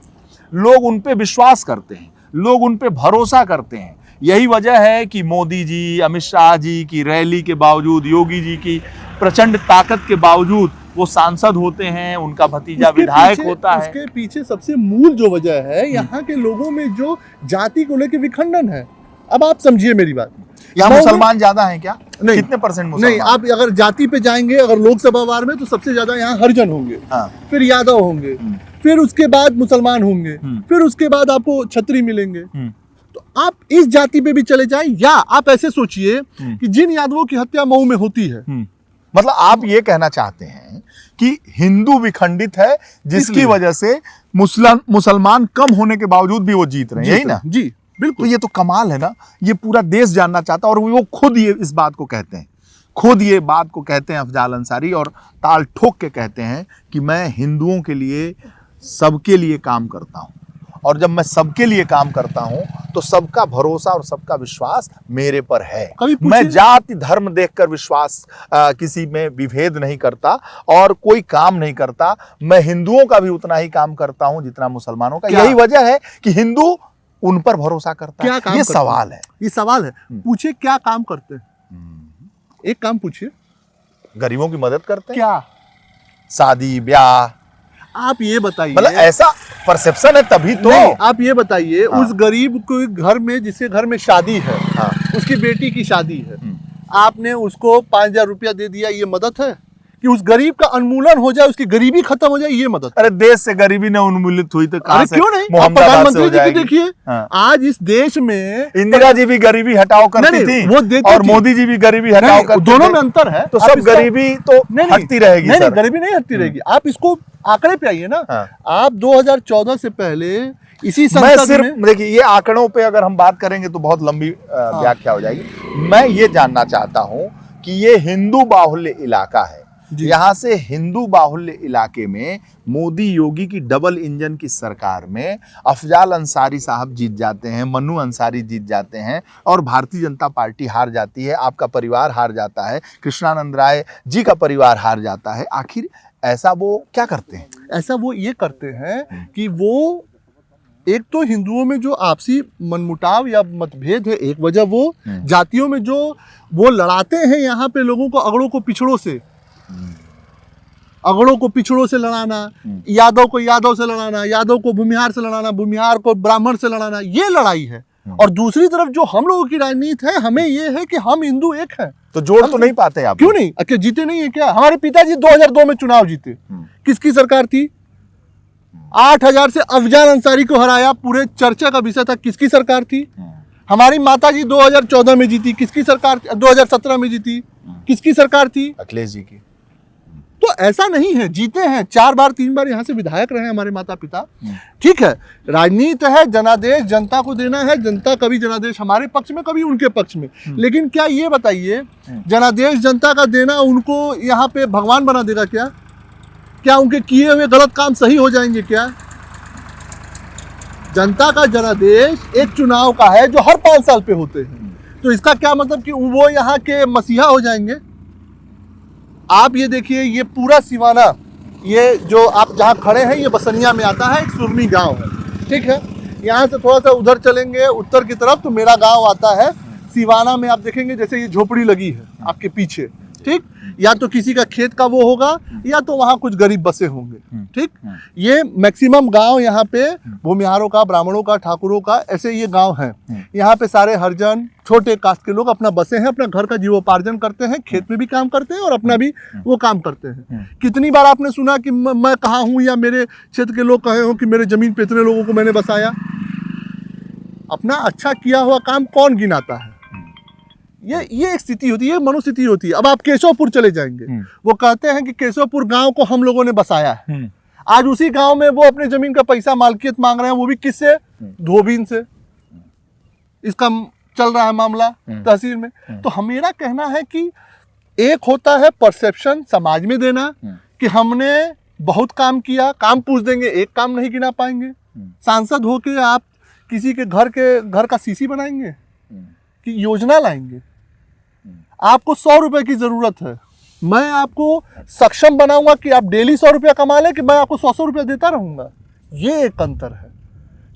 लोग उन पे विश्वास करते हैं, लोग उन पे भरोसा करते हैं। यही वजह है कि मोदी जी, अमित शाह जी की रैली के बावजूद, योगी जी की प्रचंड ताकत के बावजूद वो सांसद होते हैं, उनका भतीजा विधायक होता है। इसके पीछे सबसे मूल जो वजह है, यहाँ के लोगों में जो जाति को लेकर विखंडन है। अब आप समझिए मेरी बात, यहाँ मुसलमान ज्यादा हैं क्या? नहीं, कितने परसेंट मुसलमान? नहीं, आप अगर जाति पे जाएंगे, अगर लोकसभा वार में, तो सबसे ज्यादा यहाँ हरिजन होंगे, फिर यादव होंगे, फिर उसके बाद मुसलमान होंगे, फिर उसके बाद आपको छत्री मिलेंगे। तो आप इस जाति पे भी चले जाएं, या आप ऐसे सोचिए कि जिन यादवों की हत्या मऊ में होती है, मतलब आप ये कहना चाहते हैं कि हिंदू विखंडित है, जिसकी वजह से मुसलमान कम होने के बावजूद भी वो जीत रहे हैं, यही ना? जी बिल्कुल। तो ये तो कमाल है ना, ये पूरा देश जानना चाहता है। और वो खुद ये इस बात को कहते हैं, खुद ये बात को कहते हैं अफजाल अंसारी, और ताल ठोक के कहते हैं कि मैं हिंदुओं के लिए, सबके लिए काम करता हूँ, और जब मैं सबके लिए काम करता हूं तो सबका भरोसा और सबका विश्वास मेरे पर है। मैं जाति धर्म देखकर विश्वास किसी में विभेद नहीं करता और कोई काम नहीं करता। मैं हिंदुओं का भी उतना ही काम करता हूं जितना मुसलमानों का। यही वजह है कि हिंदू उन पर भरोसा करता है। ये सवाल है, ये सवाल है। पूछिए क्या काम करते हैं, एक काम पूछिए। गरीबों की मदद करते हैं, क्या शादी ब्याह? आप ये बताइए, मतलब ऐसा परसेप्शन है तभी तो। आप ये बताइए, उस गरीब के घर में, जिसके घर में शादी है, उसकी बेटी की शादी है, आपने उसको 5,000 रुपया दे दिया, ये मदद है? कि उस गरीब का उन्मूलन हो जाए, उसकी गरीबी खत्म हो जाए, ये मदद? अरे देश से गरीबी ने उन्मूलित हुई तो कहां से? क्यों नहीं? प्रधानमंत्री जी को देखिए, आज इस देश में इंदिरा जी भी गरीबी हटाओ करती थी, वो देती और मोदी जी भी गरीबी हटाओ करते थे। दोनों में अंतर है। तो सब गरीबी तो हटती रहेगी? नहीं, गरीबी नहीं हटती रहेगी। आप इसको आंकड़े पे आइए ना। आप 2014 से पहले इसी संसद में, देखिए ये आंकड़ों पे अगर हम बात करेंगे तो बहुत लंबी व्याख्या हो जाएगी। मैं ये जानना चाहता हूं कि ये हिंदू बाहुल्य इलाका है, जी। यहाँ से हिंदू बाहुल्य इलाके में मोदी योगी की डबल इंजन की सरकार में अफजाल अंसारी साहब जीत जाते हैं, मनु अंसारी जीत जाते हैं और भारतीय जनता पार्टी हार जाती है, आपका परिवार हार जाता है, कृष्णानंद राय जी का परिवार हार जाता है। आखिर ऐसा वो क्या करते हैं? ऐसा वो ये करते हैं कि वो एक तो हिंदुओं में जो आपसी मनमुटाव या मतभेद है, एक वजह वो जातियों में जो वो लड़ाते हैं यहाँ पे लोगों को, अगड़ों को पिछड़ों से, अगड़ों को पिछड़ों से लड़ाना, यादव को यादव से लड़ाना, यादव को भूमिहार से लड़ाना, भूमिहार को ब्राह्मण से लड़ाना, ये लड़ाई है। और दूसरी तरफ जो हम लोगों की राजनीति है, हमें ये है कि हम हिंदू एक हैं। तो जोड़ तो नहीं पाते आप? क्यों नहीं? अच्छा, जीते नहीं है क्या? हमारे पिताजी 2002 में चुनाव जीते, किसकी सरकार थी? 8000 से अफजाल अंसारी को हराया, पूरे चर्चा का विषय था, किसकी सरकार थी? हमारी माताजी 2014 में जीती, किसकी सरकार? 2017 में जीती, किसकी सरकार थी? अखिलेश जी की। तो ऐसा नहीं है, जीते हैं 4 बार 3 बार यहाँ से विधायक रहे हमारे माता पिता। ठीक है, राजनीति है, जनादेश जनता को देना है, जनता कभी जनादेश हमारे पक्ष में, कभी उनके पक्ष में। लेकिन क्या ये बताइए, जनादेश जनता का देना उनको यहाँ पे भगवान बना देगा क्या? क्या उनके किए हुए गलत काम सही हो जाएंगे क्या? जनता का जनादेश एक चुनाव का है जो हर 5 साल पे होते हैं। तो इसका क्या मतलब कि वो यहाँ के मसीहा हो जाएंगे? आप ये देखिए, ये पूरा सिवाना, ये जो आप जहाँ खड़े हैं, ये बसनिया में आता है, एक सुरमी गांव है। ठीक है, यहाँ से थोड़ा सा उधर चलेंगे उत्तर की तरफ तो मेरा गांव आता है। सिवाना में आप देखेंगे जैसे ये झोपड़ी लगी है आपके पीछे, ठीक, या तो किसी का खेत का वो होगा या तो वहाँ कुछ गरीब बसे होंगे। ठीक, ये मैक्सिमम गांव यहाँ पे भूमिहारों का, ब्राह्मणों का, ठाकुरों का, ऐसे ये गांव हैं। यहाँ पे सारे हरिजन, छोटे कास्ट के लोग अपना बसे हैं, अपना घर का जीवोपार्जन करते हैं, खेत में भी काम करते हैं और अपना भी वो काम करते हैं। कितनी बार आपने सुना कि मैं कहाँ हूँ या मेरे क्षेत्र के लोग कहे हो कि मेरे जमीन पे इतने लोगों को मैंने बसाया? अपना अच्छा किया हुआ काम कौन गिनाता है? ये एक स्थिति होती है, मनुस्थिति होती है। अब आप केशवपुर चले जाएंगे, वो कहते हैं कि केशवपुर गांव को हम लोगों ने बसाया है। आज उसी गांव में वो अपने जमीन का पैसा मालकियत मांग रहे हैं, वो भी किससे? धोबीन से। इसका चल रहा है मामला तहसील में। तो मेरा कहना है कि एक होता है परसेप्शन समाज में देना कि हमने बहुत काम किया, काम पूछ देंगे, एक काम नहीं गिना पाएंगे। सांसद होके आप किसी के घर का सीसी बनाएंगे कि योजना लाएंगे? आपको 100 रुपए की जरूरत है, मैं आपको सक्षम बनाऊंगा कि आप डेली 100 रुपया कमा लें कि मैं आपको 100 रुपया देता रहूंगा? ये एक अंतर है।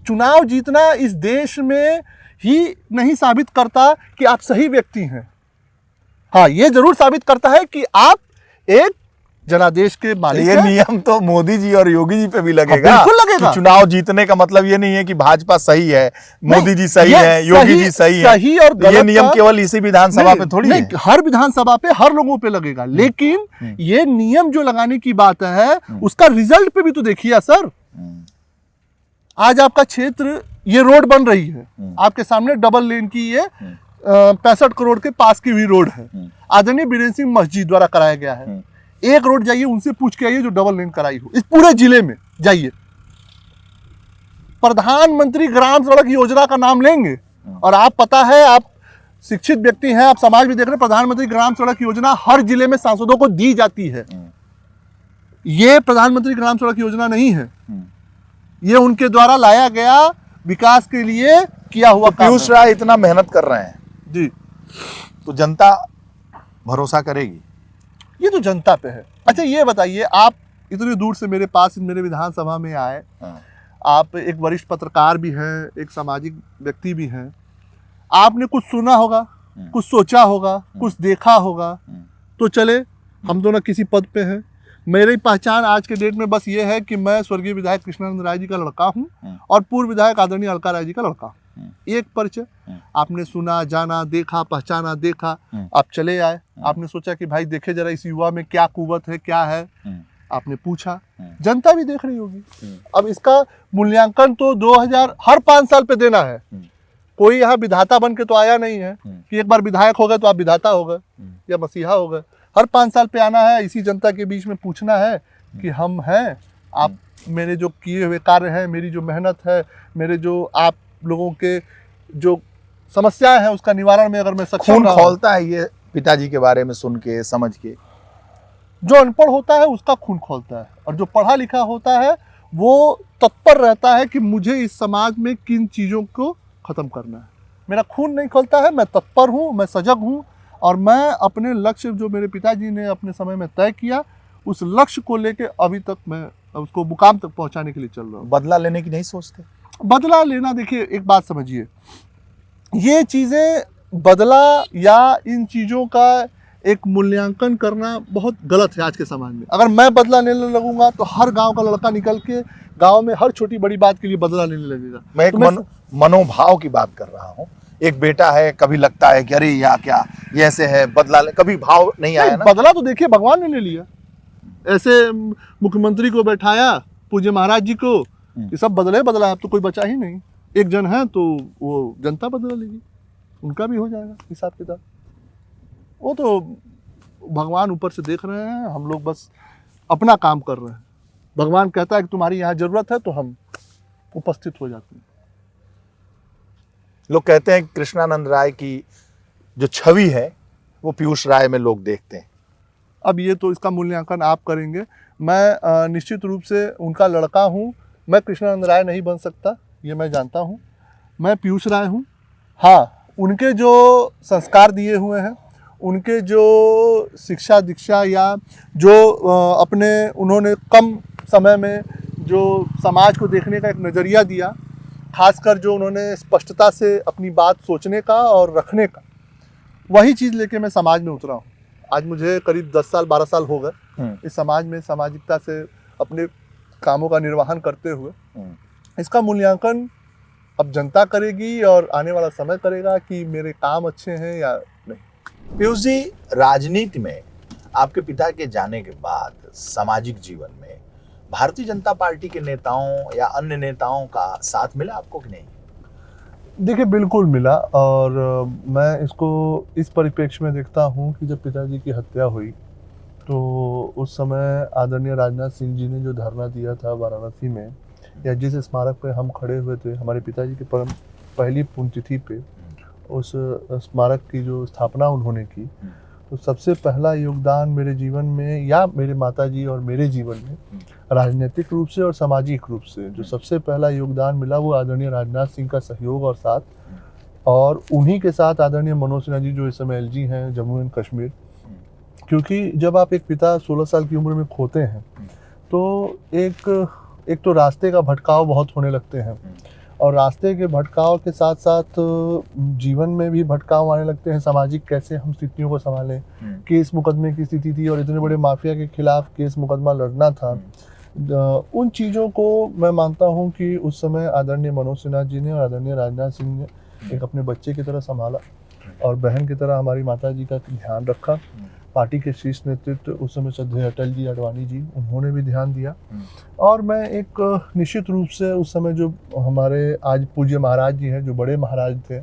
चुनाव जीतना इस देश में ही नहीं साबित करता कि आप सही व्यक्ति हैं। हाँ, ये जरूर साबित करता है कि आप एक जनादेश के मालिक ये हैं। नियम तो मोदी जी और योगी जी पे भी लगेगा। बिल्कुल लगेगा। कि चुनाव जीतने का मतलब ये नहीं है कि भाजपा सही है, मोदी जी सही है, योगी जी सही है। सही और गलत ये नियम का- केवल इसी विधानसभा पे थोड़ी है। नहीं, हर विधानसभा पे हर लोगों पे लगेगा। लेकिन ये नियम जो लगाने की बात है, उसका रिजल्ट पे भी तो देखिए सर। आज आपका क्षेत्र, ये रोड बन रही है आपके सामने, डबल लेन की ये 65 करोड़ के पास की हुई रोड है, आदरणीय बीरेन्द्र सिंह मस्जिद द्वारा कराया गया है। एक रोड जाइए, उनसे पूछ के आइए जो डबल लेन कराई हो, इस पूरे जिले में जाइए। प्रधानमंत्री ग्राम सड़क योजना का नाम लेंगे और आप, पता है, आप शिक्षित व्यक्ति हैं, आप समाज भी देख रहे हैं, प्रधानमंत्री ग्राम सड़क योजना हर जिले में सांसदों को दी जाती है। ये प्रधानमंत्री ग्राम सड़क योजना नहीं है, ये उनके द्वारा लाया गया विकास के लिए किया हुआ काम पीयूष है। राय इतना मेहनत कर रहे हैं जी, तो जनता भरोसा करेगी? ये तो जनता पे है। अच्छा, ये बताइए, आप इतनी दूर से मेरे पास, मेरे विधानसभा में आए, आप एक वरिष्ठ पत्रकार भी हैं, एक सामाजिक व्यक्ति भी हैं, आपने कुछ सुना होगा, कुछ सोचा होगा, कुछ देखा होगा। तो चले, हम दोनों किसी पद पे हैं। मेरी पहचान आज के डेट में बस ये है कि मैं स्वर्गीय विधायक कृष्णानंद राय जी का लड़का हूँ और पूर्व विधायक आदरणीय अलका राय जी का लड़का हूँ। एक परिचय आपने सुना, जाना, देखा, पहचाना, देखा, आप चले आए। आपने सोचा कि भाई देखे जरा इस युवा में क्या कुवत है, क्या है, आपने पूछा। जनता भी देख रही होगी। अब इसका मूल्यांकन तो 2000 हर 5 साल पे देना है। कोई यहाँ विधाता बन के तो आया नहीं है कि एक बार विधायक हो गए तो आप विधाता हो गए या मसीहा हो गए। हर 5 साल पे आना है, इसी जनता के बीच में पूछना है कि हम हैं, आप मेरे जो किए हुए कार्य हैं, मेरी जो मेहनत है, मेरे जो आप लोगों के जो समस्याएं हैं उसका निवारण में अगर मैं सक्षम खून रहा हूं। खौलता है ये पिताजी के बारे में सुन के, समझ के। जो अनपढ़ होता है उसका खून खौलता है, और जो पढ़ा लिखा होता है वो तत्पर रहता है कि मुझे इस समाज में किन चीज़ों को ख़त्म करना है। मेरा खून नहीं खौलता है, मैं तत्पर हूँ, मैं सजग हूँ, और मैं अपने लक्ष्य जो मेरे पिताजी ने अपने समय में तय किया, उस लक्ष्य को लेके अभी तक मैं उसको मुकाम तक पहुँचाने के लिए चल रहा हूँ। बदला लेने की नहीं सोचते? बदला लेना, देखिए एक बात समझिए, ये चीज़ें बदला या इन चीज़ों का एक मूल्यांकन करना बहुत गलत है आज के समाज में। अगर मैं बदला लेने लगूंगा तो हर गांव का लड़का निकल के गांव में हर छोटी बड़ी बात के लिए बदला लेने लगेगा। मैं एक तो मनोभाव की बात कर रहा हूँ। एक बेटा है, कभी लगता है कि अरे या क्या ये ऐसे है, बदला ले, कभी भाव नहीं आया ना? बदला तो देखिए भगवान ने ले लिया, ऐसे मुख्यमंत्री को बैठाया, पूज्य महाराज जी को, ये सब बदला, अब तो कोई बचा ही नहीं। एक जन है तो वो जनता बदला लेगी, उनका भी हो जाएगा हिसाब किताब। वो तो भगवान ऊपर से देख रहे हैं, हम लोग बस अपना काम कर रहे हैं। भगवान कहता है कि तुम्हारी यहाँ जरूरत है तो हम उपस्थित हो जाते हैं। लोग कहते हैं कि कृष्णानंद राय की जो छवि है वो पीयूष राय में लोग देखते हैं। अब ये तो इसका मूल्यांकन आप करेंगे। मैं निश्चित रूप से उनका लड़का हूँ, मैं कृष्णानंद राय नहीं बन सकता, ये मैं जानता हूँ। मैं पीयूष राय हूँ। हाँ, उनके जो संस्कार दिए हुए हैं, उनके जो शिक्षा दीक्षा या जो अपने उन्होंने कम समय में जो समाज को देखने का एक नज़रिया दिया, खासकर जो उन्होंने स्पष्टता से अपनी बात सोचने का और रखने का, वही चीज़ लेके मैं समाज में उतरा हूँ। आज मुझे करीब 10 साल 12 साल हो गए इस समाज में सामाजिकता से अपने कामों का निर्वहन करते हुए। इसका मूल्यांकन अब जनता करेगी और आने वाला समय करेगा कि मेरे काम अच्छे हैं या नहीं। पीयूष जी, राजनीति में आपके पिता के जाने के बाद सामाजिक जीवन में भारतीय जनता पार्टी के नेताओं या अन्य नेताओं का साथ मिला आपको कि नहीं? देखिए बिल्कुल मिला, और मैं इसको इस परिप्रेक्ष्य में देखता हूँ कि जब पिताजी की हत्या हुई तो उस समय आदरणीय राजनाथ सिंह जी ने जो धरना दिया था वाराणसी में, या जिस स्मारक पे हम खड़े हुए थे हमारे पिताजी की पहली पुण्यतिथि पे, उस स्मारक की जो स्थापना उन्होंने की, तो सबसे पहला योगदान मेरे जीवन में या मेरे माताजी और मेरे जीवन में राजनीतिक रूप से और सामाजिक रूप से जो सबसे पहला योगदान मिला वो आदरणीय राजनाथ सिंह का सहयोग और साथ, और उन्हीं के साथ आदरणीय मनोज सिन्हा जी जो इस समय एलजी हैं जम्मू एंड कश्मीर। क्योंकि जब आप एक पिता 16 साल की उम्र में खोते हैं तो एक तो रास्ते का भटकाव बहुत होने लगते हैं, और रास्ते के भटकाव के साथ साथ जीवन में भी भटकाव आने लगते हैं। सामाजिक कैसे हम स्थितियों को संभालें, केस मुकदमे की स्थिति थी और इतने बड़े माफिया के खिलाफ केस मुकदमा लड़ना था। उन चीज़ों को मैं मानता हूँ कि उस समय आदरणीय मनोज सिन्हा जी ने और आदरणीय राजनाथ सिंह ने एक अपने बच्चे की तरह संभाला और बहन की तरह हमारी माता जी का ध्यान रखा। पार्टी के शीर्ष नेतृत्व उस समय श्रद्धेय अटल जी आडवाणी जी, उन्होंने भी ध्यान दिया। और मैं एक निश्चित रूप से उस समय जो हमारे आज पूज्य महाराज जी हैं, जो बड़े महाराज थे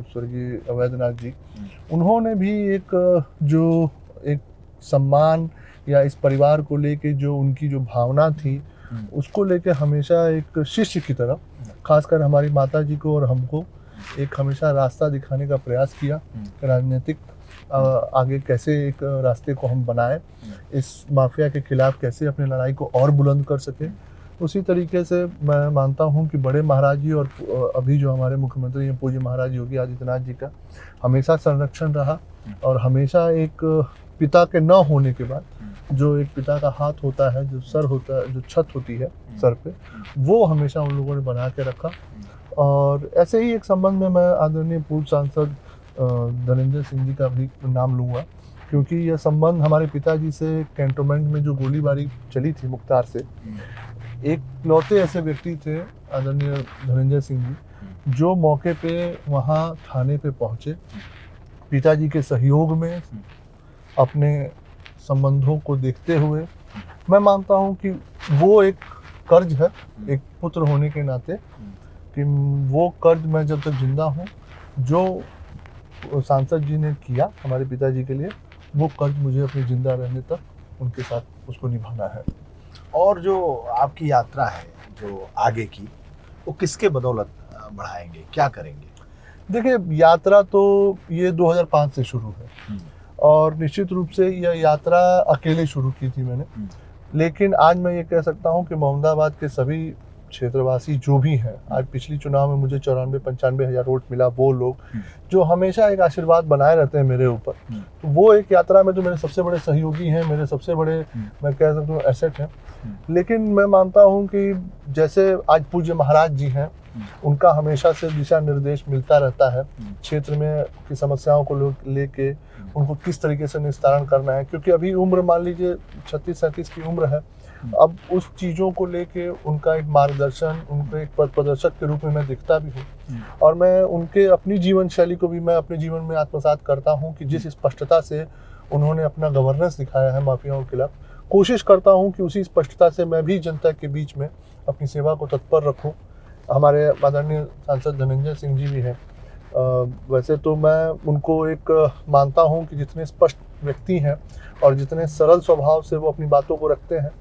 स्वर्गीय अवैधनाथ जी, उन्होंने भी एक सम्मान या इस परिवार को लेके जो उनकी जो भावना थी उसको लेके हमेशा एक शिष्य की तरह खासकर हमारी माता जी को और हमको एक हमेशा रास्ता दिखाने का प्रयास किया। राजनीतिक आगे कैसे एक रास्ते को हम बनाएं, इस माफिया के खिलाफ कैसे अपनी लड़ाई को और बुलंद कर सकें। उसी तरीके से मैं मानता हूं कि बड़े महाराज जी और अभी जो हमारे मुख्यमंत्री हैं पूज्य महाराज योगी आदित्यनाथ जी का हमेशा संरक्षण रहा, और हमेशा एक पिता के न होने के बाद जो एक पिता का हाथ होता है, जो सर होता है, जो छत होती है सर पे, वो हमेशा उन लोगों ने बना के रखा। और ऐसे ही एक संबंध में मैं आदरणीय पूर्व सांसद धनंजय सिंह जी का भी नाम लूँगा, क्योंकि यह संबंध हमारे पिताजी से कैंटोनमेंट में जो गोलीबारी चली थी मुख्तार से, एक लौते ऐसे व्यक्ति थे आदरणीय धनंजय सिंह जी जो मौके पे वहाँ थाने पे पहुँचे, पिताजी के सहयोग में अपने संबंधों को देखते हुए। मैं मानता हूँ कि वो एक कर्ज है एक पुत्र होने के नाते, कि वो कर्ज मैं जब तक जिंदा हूँ जो सांसद जी ने किया हमारे पिताजी के लिए, वो कर्ज मुझे अपने जिंदा रहने तक उनके साथ उसको निभाना है। और जो आपकी यात्रा है जो आगे की, वो किसके बदौलत बढ़ाएंगे, क्या करेंगे? देखिए यात्रा तो ये 2005 से शुरू है और निश्चित रूप से यह यात्रा अकेले शुरू की थी मैंने, लेकिन आज मैं ये कह सकता हूँ कि मोहम्मदाबाद के सभी क्षेत्रवासी जो भी हैं, आज पिछली चुनाव में मुझे 94-95 हज़ार वोट मिला, वो लोग जो हमेशा एक आशीर्वाद बनाए रहते हैं मेरे ऊपर, तो वो एक यात्रा में तो मेरे सबसे बड़े सहयोगी हैं, मेरे सबसे बड़े मैं कह सकता हूँ एसेट हैं। लेकिन मैं मानता हूँ कि जैसे आज पूज्य महाराज जी हैं, उनका हमेशा से दिशा निर्देश मिलता रहता है क्षेत्र में की समस्याओं को लेके उनको किस तरीके से निस्तारण करना है, क्योंकि अभी उम्र मान लीजिए 36-37 की उम्र है। अब उस चीज़ों को लेके उनका एक मार्गदर्शन, उनको एक पथ प्रदर्शक के रूप में मैं दिखता भी हूँ, और मैं उनके अपनी जीवन शैली को भी मैं अपने जीवन में आत्मसात करता हूँ कि जिस स्पष्टता से उन्होंने अपना गवर्नेंस दिखाया है माफियाओं के खिलाफ, कोशिश करता हूँ कि उसी स्पष्टता से मैं भी जनता के बीच में अपनी सेवा को तत्पर रखूँ। हमारे आदरणीय सांसद धनंजय सिंह जी भी हैं, वैसे तो मैं उनको एक मानता हूँ कि जितने स्पष्ट व्यक्ति हैं और जितने सरल स्वभाव से वो अपनी बातों को रखते हैं,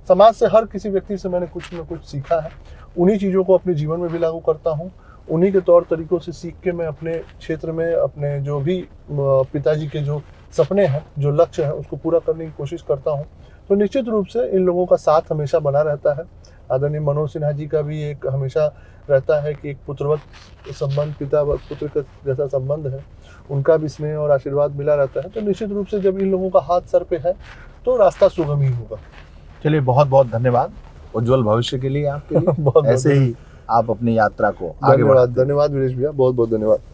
समाज से हर किसी व्यक्ति से मैंने कुछ न कुछ सीखा है। उन्हीं चीज़ों को अपने जीवन में भी लागू करता हूँ, उन्हीं के तौर तरीक़ों से सीख के मैं अपने क्षेत्र में अपने जो भी पिताजी के जो सपने हैं, जो लक्ष्य है, उसको पूरा करने की कोशिश करता हूँ। तो निश्चित रूप से इन लोगों का साथ हमेशा बना रहता है। आदरणीय मनोज सिन्हा जी का भी एक हमेशा रहता है कि एक पुत्रवत संबंध, पिता व पुत्र का जैसा संबंध है, उनका भी स्नेह और आशीर्वाद मिला रहता है। तो निश्चित रूप से जब इन लोगों का हाथ सर पे है तो रास्ता सुगम ही होगा। चलिए, बहुत बहुत धन्यवाद, उज्जवल भविष्य के लिए आपके लिए। बहुत ऐसे ही आप अपनी यात्रा को आगे धन्यवाद वीरेश भैया, बहुत बहुत धन्यवाद।